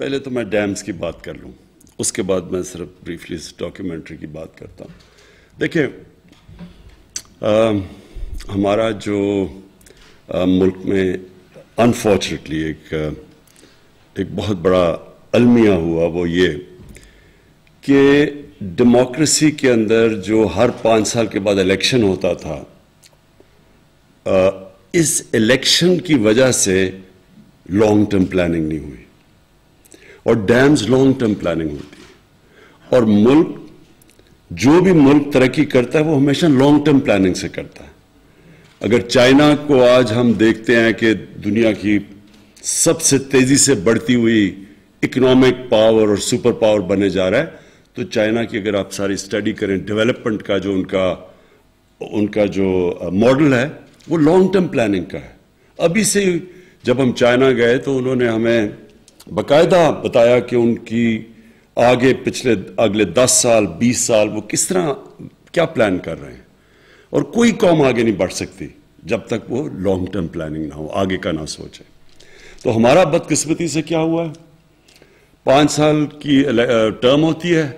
پہلے تو میں ڈیمز کی بات کر لوں، اس کے بعد میں صرف بریفلی اس ڈاکیومنٹری کی بات کرتا ہوں. دیکھیں، ہمارا جو ملک میں انفارچونیٹلی ایک بہت بڑا المیہ ہوا، وہ یہ کہ ڈیموکریسی کے اندر جو ہر 5 سال کے بعد الیکشن ہوتا تھا، اس الیکشن کی وجہ سے لانگ ٹرم پلاننگ نہیں ہوئی. اور ڈیمز لانگ ٹرم پلاننگ ہوتی ہے، اور جو بھی ملک ترقی کرتا ہے وہ ہمیشہ لانگ ٹرم پلاننگ سے کرتا ہے. اگر چائنا کو آج ہم دیکھتے ہیں کہ دنیا کی سب سے تیزی سے بڑھتی ہوئی اکنامک پاور اور سپر پاور بنے جا رہا ہے، تو چائنا کی اگر آپ ساری اسٹڈی کریں، ڈیولپمنٹ کا جو ان کا جو ماڈل ہے وہ لانگ ٹرم پلاننگ کا ہے. ابھی سے جب ہم چائنا گئے تو انہوں نے ہمیں باقاعدہ بتایا کہ ان کی اگلے 10 سال 20 سال وہ کس طرح کیا پلان کر رہے ہیں. اور کوئی قوم آگے نہیں بڑھ سکتی جب تک وہ لانگ ٹرم پلاننگ نہ ہو، آگے کا نہ سوچے. تو ہمارا بدقسمتی سے کیا ہوا ہے، 5 سال کی ٹرم ہوتی ہے،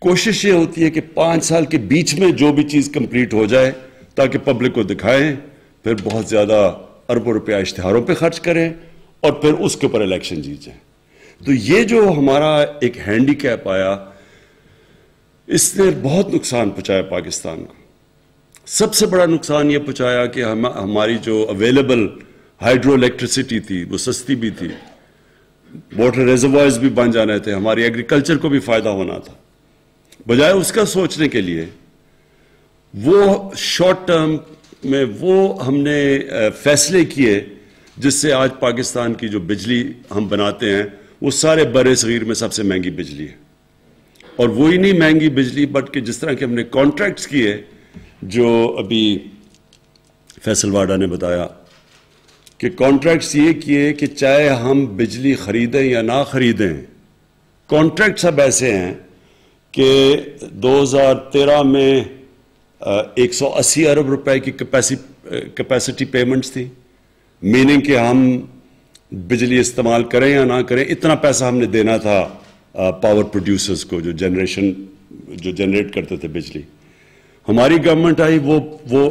کوشش یہ ہوتی ہے کہ 5 سال کے بیچ میں جو بھی چیز کمپلیٹ ہو جائے تاکہ پبلک کو دکھائیں، پھر بہت زیادہ اربوں روپیہ اشتہاروں پہ خرچ کریں اور پھر اس کے اوپر الیکشن جیت جائیں. تو یہ جو ہمارا ایک ہینڈی کیپ آیا، اس نے بہت نقصان پہنچایا پاکستان کو. سب سے بڑا نقصان یہ پہنچایا کہ ہماری جو اویلیبل ہائیڈرو الیکٹریسٹی تھی وہ سستی بھی تھی، واٹر ریزروائرز بھی بن جانے تھے، ہماری ایگریکلچر کو بھی فائدہ ہونا تھا. بجائے اس کا سوچنے کے لیے وہ شارٹ ٹرم میں وہ ہم نے فیصلے کیے جس سے آج پاکستان کی جو بجلی ہم بناتے ہیں وہ سارے بر صغیر میں سب سے مہنگی بجلی ہے. اور وہی نہیں مہنگی بجلی، بلکہ جس طرح کہ ہم نے کانٹریکٹس کیے، جو ابھی فیصل واڈا نے بتایا کہ کانٹریکٹس یہ کیے کہ چاہے ہم بجلی خریدیں یا نہ خریدیں، کانٹریکٹس اب ایسے ہیں کہ 2013 میں 180 ارب روپے کی کیپیسٹی پیمنٹس تھی، میننگ کہ ہم بجلی استعمال کریں یا نہ کریں اتنا پیسہ ہم نے دینا تھا پاور پروڈیوسرز کو جو جنریٹ کرتے تھے بجلی. ہماری گورنمنٹ آئی، وہ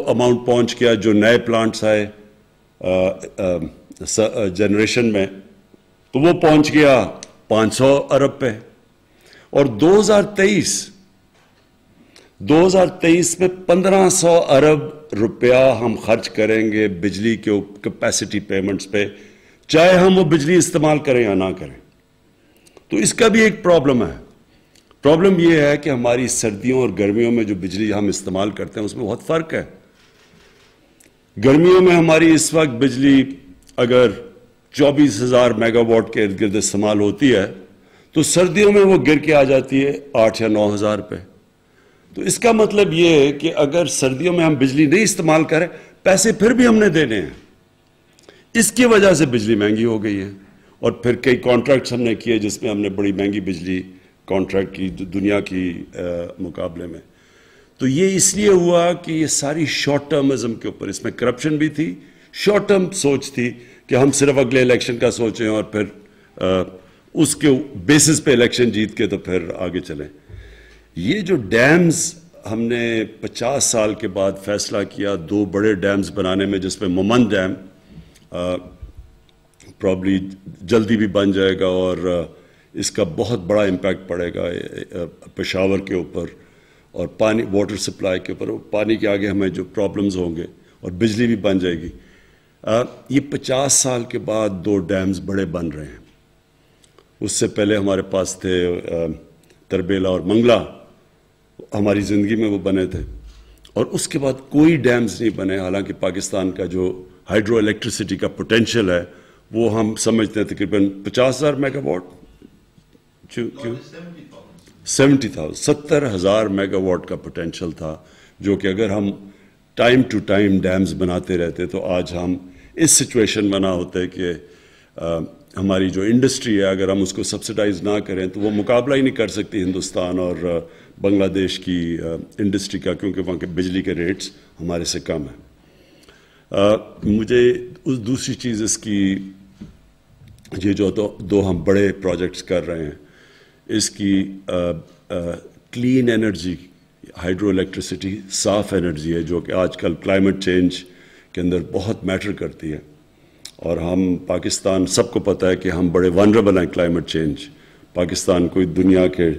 اماؤنٹ پہنچ گیا، جو نئے پلانٹس آئے جنریشن میں تو وہ پہنچ گیا 500 ارب پہ. اور 2023 میں 1500 ارب روپیہ ہم خرچ کریں گے بجلی کے کیپیسٹی پیمنٹس پہ، چاہے ہم وہ بجلی استعمال کریں یا نہ کریں. تو اس کا بھی ایک پرابلم ہے. پرابلم یہ ہے کہ ہماری سردیوں اور گرمیوں میں جو بجلی ہم استعمال کرتے ہیں اس میں بہت فرق ہے. گرمیوں میں ہماری اس وقت بجلی اگر 24,000 میگا واٹ کے ارد گرد استعمال ہوتی ہے تو سردیوں میں وہ گر کے آ جاتی ہے 8 یا 9,000 پہ. تو اس کا مطلب یہ ہے کہ اگر سردیوں میں ہم بجلی نہیں استعمال کریں، پیسے پھر بھی ہم نے دینے ہیں. اس کی وجہ سے بجلی مہنگی ہو گئی ہے. اور پھر کئی کانٹریکٹس ہم نے کیے جس میں ہم نے بڑی مہنگی بجلی کانٹریکٹ کی دنیا کی مقابلے میں. تو یہ اس لیے ہوا کہ یہ ساری شارٹ ٹرمزم کے اوپر، اس میں کرپشن بھی تھی، شارٹ ٹرم سوچ تھی کہ ہم صرف اگلے الیکشن کا سوچیں اور پھر اس کے بیسس پہ الیکشن جیت کے تو پھر آگے چلیں. یہ جو ڈیمز ہم نے 50 سال کے بعد فیصلہ کیا 2 بڑے ڈیمز بنانے میں، جس میں مومند ڈیم پرابلی جلدی بھی بن جائے گا اور اس کا بہت بڑا امپیکٹ پڑے گا پشاور کے اوپر اور پانی واٹر سپلائی کے اوپر. پانی کے آگے ہمیں جو پرابلمز ہوں گے اور بجلی بھی بن جائے گی. یہ 50 سال کے بعد 2 ڈیمز بڑے بن رہے ہیں. اس سے پہلے ہمارے پاس تھے تربیلا اور منگلا، ہماری زندگی میں وہ بنے تھے. اور اس کے بعد کوئی ڈیمز نہیں بنے، حالانکہ پاکستان کا جو ہائیڈرو الیکٹریسٹی کا پوٹینشیل ہے وہ ہم سمجھتے ہیں تقریباً 50,000 میگا واٹ، 70,000 میگا واٹ کا پوٹینشیل تھا، جو کہ اگر ہم ٹائم ٹو ٹائم ڈیمز بناتے رہتے تو آج ہم اس سچویشن میں نہ ہوتے کہ ہماری جو انڈسٹری ہے اگر ہم اس کو سبسڈائز نہ کریں تو وہ مقابلہ ہی نہیں کر سکتی ہندوستان اور بنگلہ دیش کی انڈسٹری کا، کیونکہ وہاں کے بجلی کے ریٹس ہمارے سے کم ہیں. مجھے دوسری چیز اس کی یہ جو دو ہم بڑے پروجیکٹس کر رہے ہیں، اس کی کلین انرجی، ہائیڈرو الیکٹریسٹی صاف انرجی ہے، جو کہ آج کل کلائمیٹ چینج کے اندر بہت میٹر کرتی ہے. اور ہم پاکستان، سب کو پتہ ہے کہ ہم بڑے ونربل ہیں کلائمیٹ چینج. پاکستان کوئی دنیا کے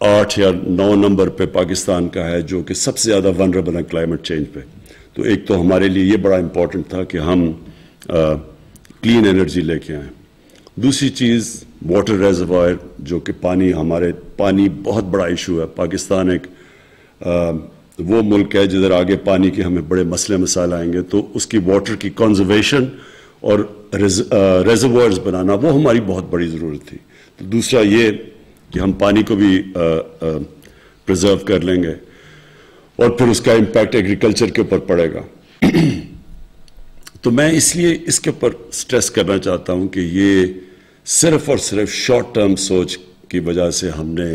8 یا 9 نمبر پہ پاکستان کا ہے جو کہ سب سے زیادہ ونربل ہے کلائمیٹ چینج پہ. تو ایک تو ہمارے لیے یہ بڑا امپورٹنٹ تھا کہ ہم کلین انرجی لے کے آئیں. دوسری چیز واٹر ریزروائر، جو کہ پانی بہت بڑا ایشو ہے. پاکستان ایک وہ ملک ہے جدھر آگے پانی کے ہمیں بڑے مسئلے مسائل آئیں گے، تو اس کی واٹر کی کنزرویشن اور ریزروائرز بنانا وہ ہماری بہت بڑی ضرورت تھی. تو دوسرا یہ کہ ہم پانی کو بھی پرزرو کر لیں گے، اور پھر اس کا امپیکٹ ایگریکلچر کے اوپر پڑے گا. تو میں اس لیے اس کے اوپر سٹریس کرنا چاہتا ہوں کہ یہ صرف اور صرف شارٹ ٹرم سوچ کی وجہ سے ہم نے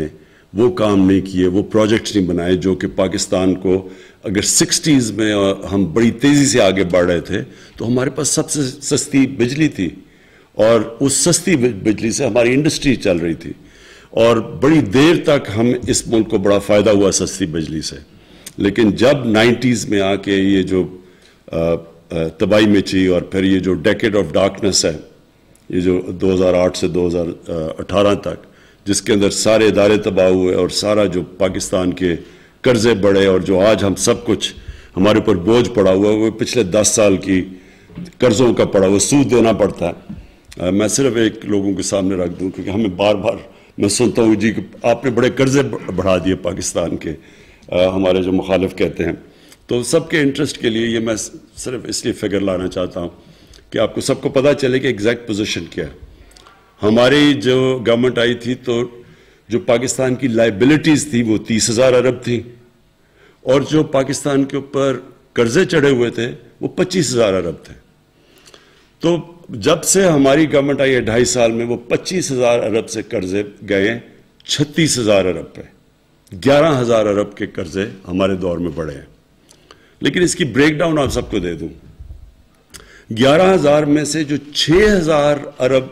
وہ کام نہیں کیے، وہ پروجیکٹس نہیں بنائے جو کہ پاکستان کو، اگر 60s میں ہم بڑی تیزی سے آگے بڑھ رہے تھے تو ہمارے پاس سب سے سستی بجلی تھی، اور اس سستی بجلی سے ہماری انڈسٹری چل رہی تھی، اور بڑی دیر تک ہم اس ملک کو بڑا فائدہ ہوا سستی بجلی سے. لیکن جب 90s میں آ کے یہ جو تباہی مچی، اور پھر یہ جو ڈیکیڈ آف ڈارکنس ہے، یہ جو 2008 سے 2018 تک، جس کے اندر سارے ادارے تباہ ہوئے اور سارا جو پاکستان کے قرضے بڑھے، اور جو آج ہم سب کچھ ہمارے اوپر بوجھ پڑا ہوا ہے وہ پچھلے 10 سال کی قرضوں کا پڑا ہوا، سود دینا پڑتا ہے. میں صرف ایک لوگوں کے سامنے رکھ دوں، کیونکہ ہمیں بار بار میں سنتا ہوں جی کہ آپ نے بڑے قرضے بڑھا دیے پاکستان کے، ہمارے جو مخالف کہتے ہیں. تو سب کے انٹرسٹ کے لیے یہ میں صرف اس لیے فگر لانا چاہتا ہوں کہ آپ کو سب کو پتہ چلے کہ ایگزیکٹ پوزیشن کیا ہے. ہماری جو گورنمنٹ آئی تھی تو جو پاکستان کی لائبلٹیز تھی وہ 30,000 ارب تھیں، اور جو پاکستان کے اوپر قرضے چڑھے ہوئے تھے وہ 25,000 ارب تھے. تو جب سے ہماری گورنمنٹ آئی ہے 2.5 سال میں، وہ 25,000 ارب سے قرضے گئے 36,000 ارب پہ. 11,000 ارب کے قرضے ہمارے دور میں بڑھے ہیں. لیکن اس کی بریک ڈاؤن آپ سب کو دے دوں. 11,000 میں سے جو 6,000 ارب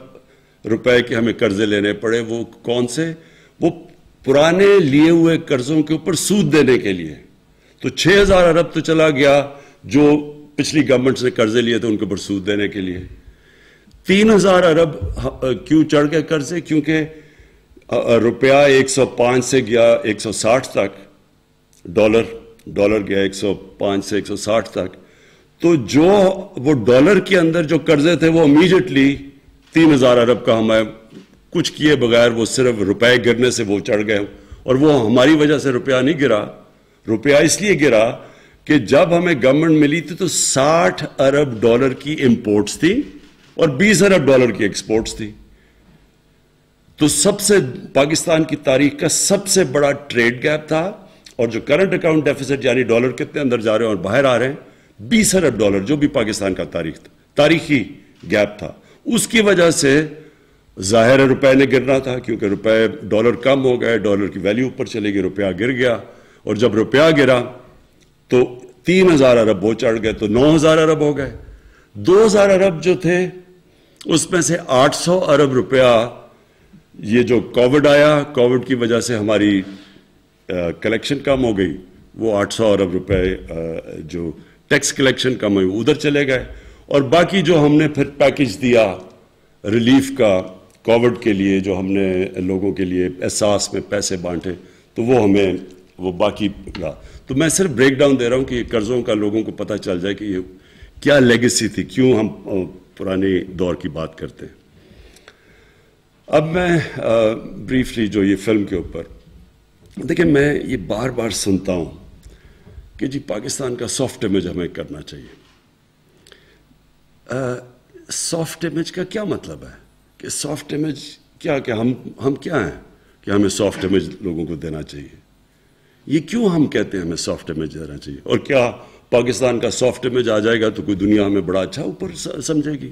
روپے کے ہمیں قرضے لینے پڑے، وہ کون سے؟ وہ پرانے لیے ہوئے قرضوں کے اوپر سود دینے کے لیے. تو 6,000 ارب تو چلا گیا جو پچھلی گورنمنٹ نے قرضے لیے تھے ان کے اوپر سود دینے کے لیے. 3,000 ارب کیوں چڑھ گئے قرضے؟ کیونکہ روپیہ 105 سے گیا 160 تک، ڈالر گیا 105 سے 160 تک. تو جو وہ ڈالر کے اندر جو قرضے تھے وہ امیجیٹلی 3,000 ارب کا ہمیں کچھ کیے بغیر وہ صرف روپے گرنے سے وہ چڑھ گئے. اور وہ ہماری وجہ سے روپیہ نہیں گرا. روپیہ اس لیے گرا کہ جب ہمیں گورنمنٹ ملی تھی تو 60 ارب ڈالر کی امپورٹس تھی اور 20 ارب ڈالر کی ایکسپورٹس تھی. تو سب سے پاکستان کی تاریخ کا سب سے بڑا ٹریڈ گیپ تھا. اور جو کرنٹ اکاؤنٹ ڈیفیسٹ یعنی ڈالر کتنے اندر جا رہے ہیں اور باہر آ رہے ہیں 20 ارب ڈالر، جو بھی پاکستان کا تاریخی گیپ تھا. اس کی وجہ سے ظاہر روپے نے گرنا تھا، کیونکہ روپے ڈالر کم ہو گئے، ڈالر کی ویلیو اوپر چلے گی، روپیہ گر گیا. اور جب روپیہ گرا تو 3,000 ارب وہ چڑھ گئے تو 9,000 ارب ہو گئے. 2,000 ارب جو تھے اس میں سے 800 ارب روپیہ یہ جو کووڈ آیا، کووڈ کی وجہ سے ہماری کلیکشن کم ہو گئی، وہ 800 ارب روپے جو ٹیکس کلیکشن کم ہوئی ادھر چلے گئے. اور باقی جو ہم نے پھر پیکج دیا ریلیف کا کووڈ کے لیے، جو ہم نے لوگوں کے لیے احساس میں پیسے بانٹے، تو وہ ہمیں وہ باقی رہا. تو میں صرف بریک ڈاؤن دے رہا ہوں کہ یہ قرضوں کا لوگوں کو پتہ چل جائے کہ یہ کیا لیگیسی تھی، کیوں ہم پرانے دور کی بات کرتے ہیں. اب میں بریفلی جو یہ فلم کے اوپر دیکھیں، میں یہ بار بار سنتا ہوں کہ جی پاکستان کا سافٹ امیج ہمیں کرنا چاہیے. سافٹ امیج کا کیا مطلب ہے؟ کہ سافٹ امیج کیا کہ ہم کیا ہیں کہ ہمیں سافٹ امیج لوگوں کو دینا چاہیے؟ یہ کیوں ہم کہتے ہیں ہمیں سافٹ امیج دینا چاہیے؟ اور کیا پاکستان کا سافٹ امیج آ جائے گا تو کوئی دنیا ہمیں بڑا اچھا اوپر سمجھے گی؟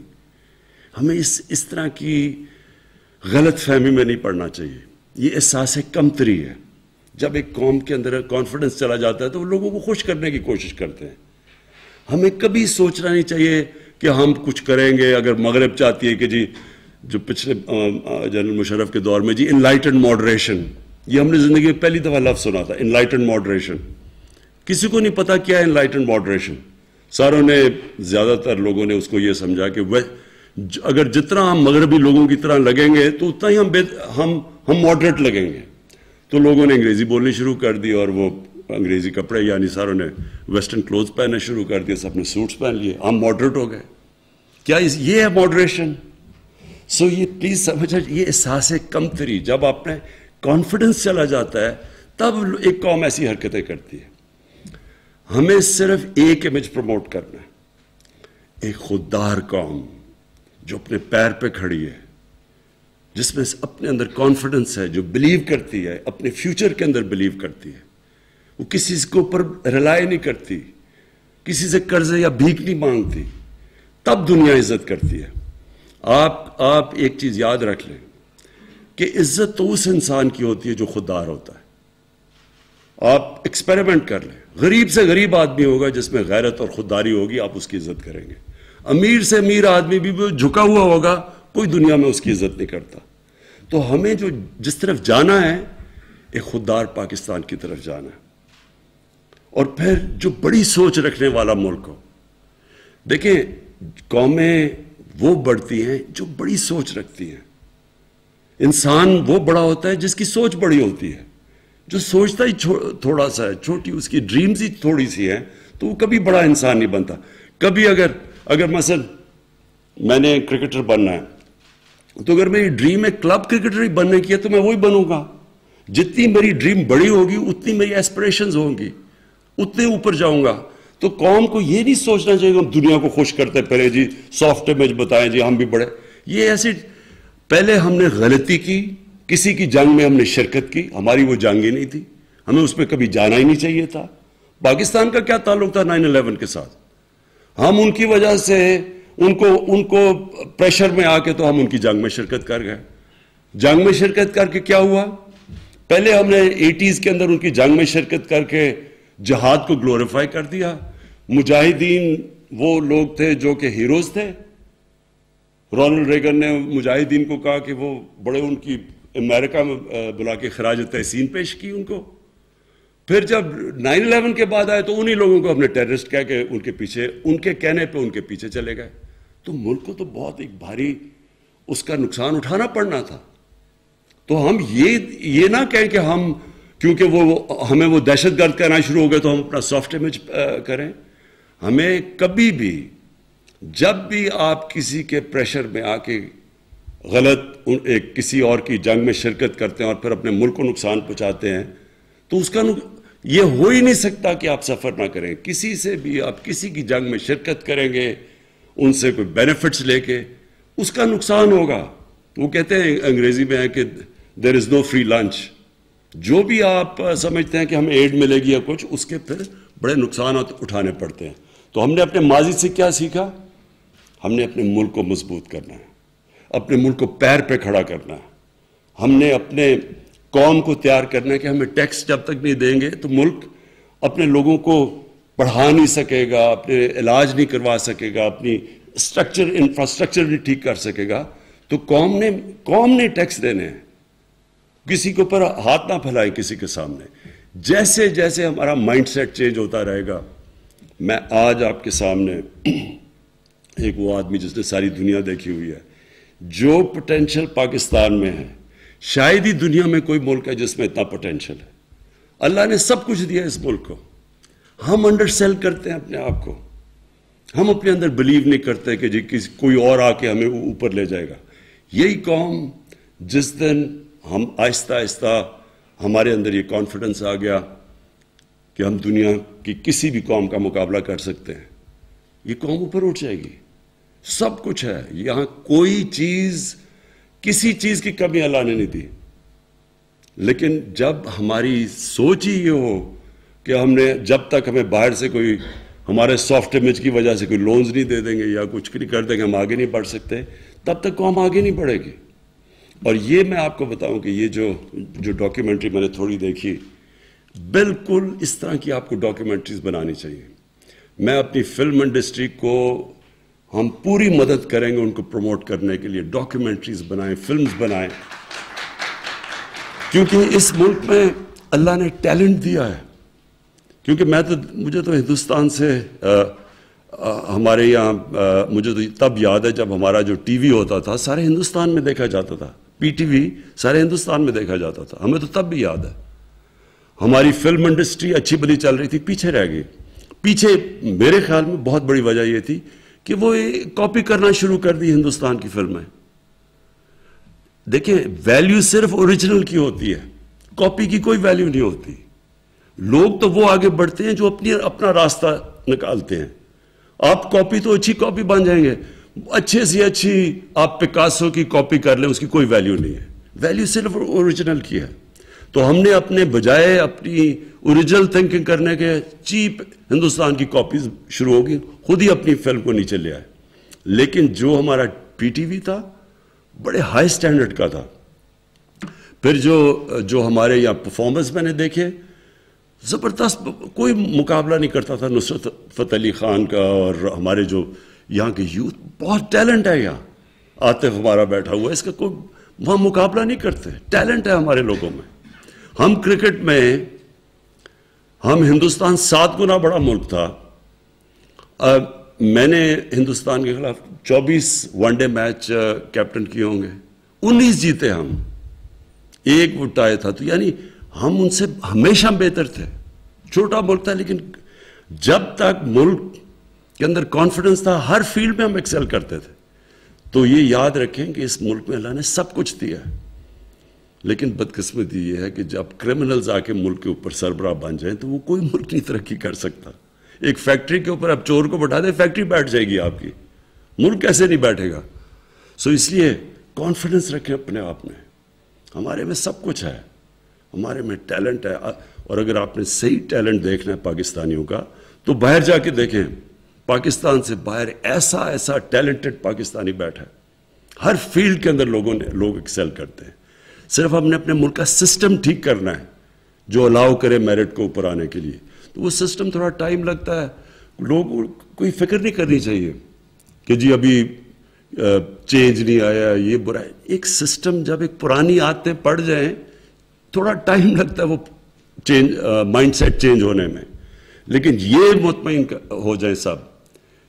ہمیں اس طرح کی غلط فہمی میں نہیں پڑنا چاہیے. یہ احساس کمتری ہے. جب ایک قوم کے اندر کانفیڈنس چلا جاتا ہے تو وہ لوگوں کو خوش کرنے کی کوشش کرتے ہیں. ہمیں کبھی سوچنا نہیں چاہیے کہ ہم کچھ کریں گے. اگر مغرب چاہتی ہے کہ جی جو پچھلے جنرل مشرف کے دور میں جی انلائٹنڈ ماڈریشن, یہ ہم نے زندگی میں پہلی دفعہ لفظ سنا تھا, انلائٹنڈ ماڈریشن. کسی کو نہیں پتا کیا ہے انلائٹنڈ ماڈریشن. ساروں نے, زیادہ تر لوگوں نے اس کو یہ سمجھا کہ اگر جتنا ہم مغربی لوگوں کی طرح لگیں گے تو اتنا ہی ہم ماڈریٹ لگیں گے. تو لوگوں نے انگریزی بولنی شروع کر دی اور وہ انگریزی کپڑے, یعنی ساروں نے ویسٹرن کلوتھ پہننا شروع کر دیا, سب نے سوٹس پہن لیے, ہم ماڈریٹ ہو گئے. کیا یہ ہے ماڈریشن؟ سو یہ پلیز سمجھیں, یہ احساس کمتری, جب آپ نے کانفیڈنس چلا جاتا ہے تب ایک قوم ایسی حرکتیں کرتی ہے. ہمیں صرف ایک امیج پروموٹ کرنا ہے, ایک خوددار قوم جو اپنے پیر پہ کھڑی ہے, جس میں اپنے اندر کانفیڈنس ہے, جو بلیو کرتی ہے, اپنے فیوچر کے اندر بلیو کرتی ہے, وہ کسی کے اوپر ریلائی نہیں کرتی, کسی سے قرض یا بھیک نہیں مانگتی, تب دنیا عزت کرتی ہے. آپ ایک چیز یاد رکھ لیں کہ عزت تو اس انسان کی ہوتی ہے جو خوددار ہوتا ہے. آپ ایکسپیریمنٹ کر لیں, غریب سے غریب آدمی ہوگا جس میں غیرت اور خودداری ہوگی, آپ اس کی عزت کریں گے. امیر سے امیر آدمی بھی جھکا ہوا ہوگا, کوئی دنیا میں اس کی عزت نہیں کرتا. تو ہمیں جس طرف جانا ہے, ایک خوددار پاکستان کی طرف جانا ہے, اور پھر جو بڑی سوچ رکھنے والا ملک ہو. دیکھیں, قومیں وہ بڑھتی ہیں جو بڑی سوچ رکھتی ہیں. انسان وہ بڑا ہوتا ہے جس کی سوچ بڑی ہوتی ہے. جو سوچتا ہی تھوڑا سا ہے, چھوٹی اس کی ڈریمز ہی تھوڑی سی ہیں, تو وہ کبھی بڑا انسان نہیں بنتا. کبھی اگر مثلا میں نے کرکٹر بننا ہے, تو اگر میری ڈریم ہے کلب کرکٹر ہی بننے کی ہے تو میں وہی بنوں گا. جتنی میری ڈریم بڑی ہوگی اتنی میری ایسپریشنز ہوں گی, اتنے اوپر جاؤں گا. تو قوم کو یہ نہیں سوچنا چاہیے کہ ہم دنیا کو خوش کرتے پہلے جی سافٹ امیج بتائیں جی ہم بھی بڑے. یہ ایسی پہلے ہم نے غلطی کی, کسی کی جنگ میں ہم نے شرکت کی, ہماری وہ جنگ ہی نہیں تھی, ہمیں اس پہ کبھی جانا ہی نہیں چاہیے تھا. پاکستان کا کیا تعلق تھا 9/11 کے ساتھ؟ ہم ان کی وجہ سے ان کو پریشر میں آ کے تو ہم ان کی جنگ میں شرکت کر گئے. جنگ میں شرکت کر کے کیا ہوا؟ پہلے ہم نے 80s کے اندر ان کی جنگ میں شرکت کر کے جہاد کو گلوریفائی کر دیا. مجاہدین وہ لوگ تھے جو کہ ہیروز تھے. رونلڈ ریگن نے مجاہدین کو کہا کہ وہ بڑے, ان کی امریکہ میں بلا کے خراج تحسین پیش کی ان کو. پھر جب 9/11 کے بعد آئے تو انہی لوگوں کو ہم نے ٹیررسٹ کہہ کے ان کے پیچھے, ان کے کہنے پہ ان کے پیچھے چلے گئے. تو ملک کو تو بہت ایک بھاری اس کا نقصان اٹھانا پڑنا تھا. تو ہم یہ نہ کہیں کہ ہم کیونکہ ہمیں وہ دہشت گرد کہنا شروع ہو گئے تو ہم اپنا سافٹ امیج کریں. ہمیں کبھی بھی, جب بھی آپ کسی کے پریشر میں آ کے غلط کسی اور کی جنگ میں شرکت کرتے ہیں اور پھر اپنے ملک کو نقصان پہنچاتے ہیں, تو اس کا یہ ہو ہی نہیں سکتا کہ آپ سفر نہ کریں. کسی سے بھی آپ کسی کی جنگ میں شرکت کریں گے, ان سے کوئی بینیفٹس لے کے, اس کا نقصان ہوگا. وہ کہتے ہیں انگریزی میں ہے کہ دیر از نو فری لنچ. جو بھی آپ سمجھتے ہیں کہ ہمیں ایڈ ملے گی یا کچھ, اس کے پھر بڑے نقصانات اٹھانے پڑتے ہیں. تو ہم نے اپنے ماضی سے کیا سیکھا؟ ہم نے اپنے ملک کو مضبوط کرنا ہے, اپنے ملک کو پیر پہ کھڑا کرنا ہے. ہم نے اپنے قوم کو تیار کرنا ہے کہ ہمیں ٹیکس جب تک نہیں دیں گے تو ملک اپنے لوگوں کو پڑھا نہیں سکے گا, اپنے علاج نہیں کروا سکے گا, اپنی انفراسٹرکچر نہیں ٹھیک کر سکے گا. تو قوم نے ٹیکس دینے ہیں. کسی کے اوپر ہاتھ نہ پھیلائیں کسی کے سامنے. جیسے جیسے ہمارا مائنڈ سیٹ چینج ہوتا رہے گا. میں آج آپ کے سامنے ایک وہ آدمی جس نے ساری دنیا دیکھی ہوئی ہے, جو پوٹینشل پاکستان میں ہے, شاید ہی دنیا میں کوئی ملک ہے جس میں اتنا پوٹینشل ہے. اللہ نے سب کچھ دیا اس ملک کو. ہم انڈر سیل کرتے ہیں اپنے آپ کو. ہم اپنے اندر بلیو نہیں کرتے کہ جی کوئی اور آ کے ہمیں اوپر لے جائے گا. یہی قوم جس دن ہم آہستہ آہستہ ہمارے اندر یہ کانفیڈنس آ گیا کہ ہم دنیا کی کسی بھی قوم کا مقابلہ کر سکتے ہیں, یہ قوم اوپر اٹھ جائے گی. سب کچھ ہے یہاں, کوئی چیز, کسی چیز کی کمی اللہ نے نہیں دی. لیکن جب ہماری سوچ ہی یہ ہو کہ ہم نے, جب تک ہمیں باہر سے کوئی ہمارے سافٹ امیج کی وجہ سے کوئی لونز نہیں دے دیں گے یا کچھ نہیں کر دیں گے, ہم آگے نہیں بڑھ سکتے, تب تک قوم آگے نہیں بڑھے گی. اور یہ میں آپ کو بتاؤں کہ یہ جو ڈاکیومنٹری میں نے تھوڑی دیکھی, بالکل اس طرح کی آپ کو ڈاکیومنٹریز بنانی چاہیے. میں اپنی فلم انڈسٹری کو ہم پوری مدد کریں گے ان کو پروموٹ کرنے کے لیے، ڈاکیومنٹریز بنائیں، فلمز بنائیں، کیونکہ اس ملک میں اللہ نے ٹیلنٹ دیا ہے. کیونکہ مجھے تو ہندوستان سے ہمارے یہاں مجھے تو تب یاد ہے جب ہمارا جو ٹی وی ہوتا تھا سارے ہندوستان میں دیکھا جاتا تھا، پی ٹی وی سارے ہندوستان میں دیکھا جاتا تھا. ہمیں تو تب بھی یاد ہے ہماری فلم انڈسٹری اچھی بلی چل رہی تھی، پیچھے رہ گئی. پیچھے میرے خیال میں بہت بڑی وجہ یہ تھی کہ وہ کاپی کرنا شروع کر دی ہندوستان کی فلمیں. دیکھیں ویلیو صرف اوریجنل کی ہوتی ہے، کاپی کی کوئی ویلیو نہیں ہوتی. لوگ تو وہ آگے بڑھتے ہیں جو اپنا راستہ نکالتے ہیں. آپ کاپی تو اچھی کاپی بن جائیں گے، اچھے سے اچھی آپ پکاسو کی کاپی کر لیں، اس کی کوئی ویلیو نہیں ہے. ویلیو صرف اوریجنل کی ہے. تو ہم نے اپنے بجائے اپنی اوریجنل تھنکنگ کرنے کے چیپ ہندوستان کی کاپیز شروع ہوگی، خود ہی اپنی فلم کو نیچے لے آئے. لیکن جو ہمارا پی ٹی وی تھا بڑے ہائی سٹینڈرڈ کا تھا. پھر جو ہمارے یہاں پرفارمنس میں نے دیکھے زبردست، کوئی مقابلہ نہیں کرتا تھا نصرت فتح علی خان کا. اور ہمارے جو یہاں کے یوتھ بہت ٹیلنٹ ہے، یہاں عاطف ہمارا بیٹھا ہوا ہے، اس کا کوئی وہاں مقابلہ نہیں کرتے. ٹیلنٹ ہے ہمارے لوگوں میں. ہم کرکٹ میں ہم ہندوستان 7 گنا بڑا ملک تھا. میں نے ہندوستان کے خلاف 24 ون ڈے میچ کیپٹن کیے ہوں گے، 19 جیتے ہم، 1 وٹائے تھا. تو یعنی ہم ان سے ہمیشہ بہتر تھے. چھوٹا ملک تھا لیکن جب تک ملک کے اندر کانفیڈنس تھا ہر فیلڈ میں ہم ایکسل کرتے تھے. تو یہ یاد رکھیں کہ اس ملک میں اللہ نے سب کچھ دیا ہے. لیکن بدقسمتی یہ ہے کہ جب کرمنلز آ کے ملک کے اوپر سربراہ بن جائیں تو وہ کوئی ملک نہیں ترقی کر سکتا. ایک فیکٹری کے اوپر آپ چور کو بٹھا دیں، فیکٹری بیٹھ جائے گی آپ کی، ملک کیسے نہیں بیٹھے گا. سو اس لیے کانفیڈنس رکھیں اپنے آپ میں. ہمارے میں سب کچھ ہے، ہمارے میں ٹیلنٹ ہے. اور اگر آپ نے صحیح ٹیلنٹ دیکھنا ہے پاکستانیوں کا تو باہر جا کے دیکھیں. پاکستان سے باہر ایسا ٹیلنٹڈ پاکستانی بیٹھا ہے. ہر فیلڈ کے اندر لوگ ایکسل کرتے ہیں. صرف ہم نے اپنے ملک کا سسٹم ٹھیک کرنا ہے جو الاؤ کرے میرٹ کو اوپر آنے کے لیے. تو وہ سسٹم تھوڑا ٹائم لگتا ہے. لوگ کوئی فکر نہیں کرنی چاہیے کہ جی ابھی چینج نہیں آیا، یہ برا ہے. ایک سسٹم جب ایک پرانی عادتیں پڑ جائیں تھوڑا ٹائم لگتا ہے وہ مائنڈ سیٹ چینج ہونے میں. لیکن یہ مطمئن ہو جائیں سب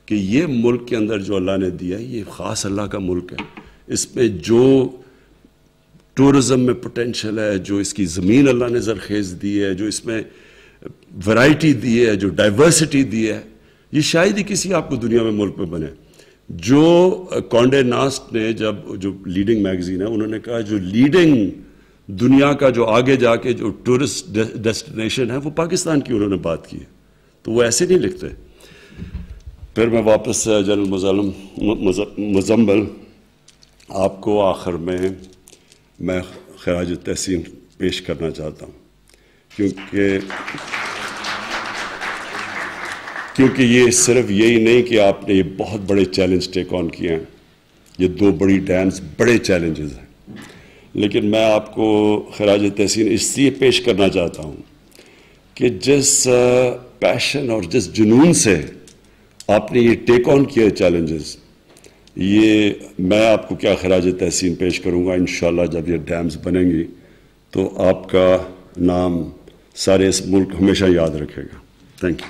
کہ یہ ملک کے اندر جو اللہ نے دیا ہے یہ خاص اللہ کا ملک ہے. اس میں جو ٹورزم میں پوٹینشل ہے، جو اس کی زمین اللہ نے زرخیز دی ہے، جو اس میں ورائٹی دی ہے، جو ڈائیورسٹی دی ہے، یہ شاید ہی کسی آپ کو دنیا میں ملک میں بنے. جو کانڈے ناسٹ نے جو لیڈنگ میگزین ہے انہوں نے کہا جو لیڈنگ دنیا کا جو آگے جا کے جو ٹورسٹ ڈیسٹینیشن ہے وہ پاکستان کی انہوں نے بات کی ہے. تو وہ ایسے نہیں لکھتے. پھر میں واپس جنرل مزمل آپ کو آخر میں خراج تحسین پیش کرنا چاہتا ہوں کیونکہ یہ صرف یہی نہیں کہ آپ نے یہ بہت بڑے چیلنج ٹیک آن کیے ہیں. یہ 2 بڑی ڈیمز بڑے چیلنجز ہیں. لیکن میں آپ کو خراج تحسین اس لیے پیش کرنا چاہتا ہوں کہ جس پیشن اور جس جنون سے آپ نے یہ ٹیک آن کیا چیلنجز، یہ میں آپ کو کیا خراج تحسین پیش کروں گا. انشاءاللہ جب یہ ڈیمز بنیں گی تو آپ کا نام سارے اس ملک ہمیشہ یاد رکھے گا. Thank you.